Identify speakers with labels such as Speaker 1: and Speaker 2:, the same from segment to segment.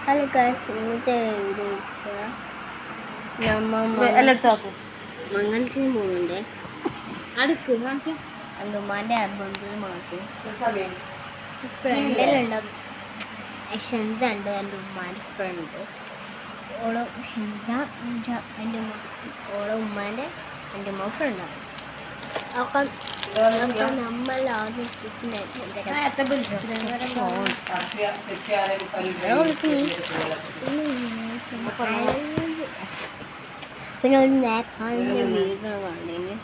Speaker 1: Hello guys, ഇന്നത്തെ video മംഗലത്തിന് പോകുന്നുണ്ട്. അടുക്ക് അന്തുമാൻ്റെ ബന്ധുവിന് മാറ്റി ഫ്രണ്ടിലുണ്ട്. ഷെന്ത ഉണ്ട്, എൻ്റെ ഉമ്മാൻ്റെ ഫ്രണ്ട്. ഓളെ ഷെന്ത എൻ്റെ ഓളെ ഉമ്മാൻ്റെ എൻ്റെ ഉമ്മ ഫ്രണ്ടാണ്. അപ്പം നമ്മൾ ആദ്യം പിന്നെ ഒരു നേക്കാളിൻ്റെ വീട് കണ്ടതിന്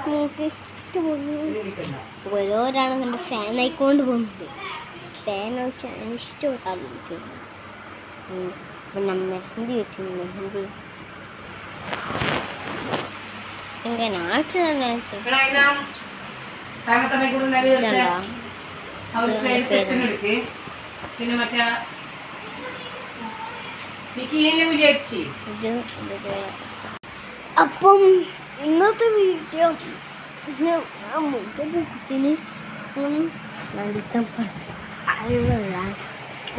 Speaker 1: നമുക്ക് ഇഷ്ടപ്പെടുന്നു. ഓരോരാണ് എൻ്റെ ഫാൻ ആയിക്കൊണ്ട് പോകുന്നത്. ഫാൻ വെച്ചാൽ ഇഷ്ടപ്പെട്ടാൽ എനിക്ക് പിന്നെ മെഹന്തി വെച്ചു. മെഹന്തി എങ്ങനെ ആഴ്ച തന്നെ അപ്പം ഇന്നത്തെ വീഡിയോ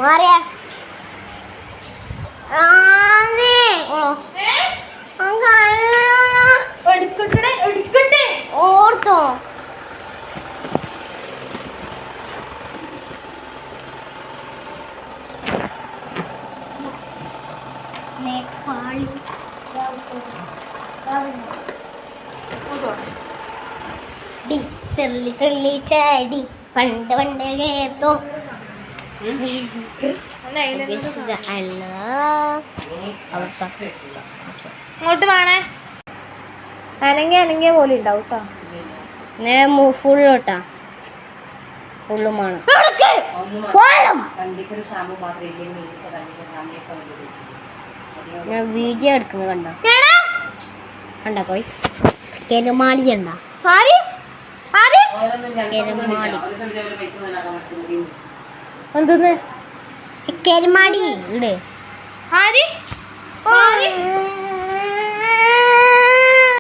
Speaker 1: മാറിയ ഓർത്തോ നേപ്പാളി തെള്ളി തെള്ളി ചാടി പണ്ട് പണ്ട് കേട്ടോ.
Speaker 2: ഇങ്ങോട്ട് വേണേ അനങ്ങിയ പോലെ ഉണ്ടാവും കേട്ടോ.
Speaker 1: ഫുള്ളോട്ടാ ഫുള്ളുമാണ്. ഞാൻ വീഡിയോ എടുക്കുന്നത് കണ്ട പോയി കെരുമാടി ഉണ്ട
Speaker 2: എന്തോന്ന്
Speaker 1: കെരുമാടി ഇട്.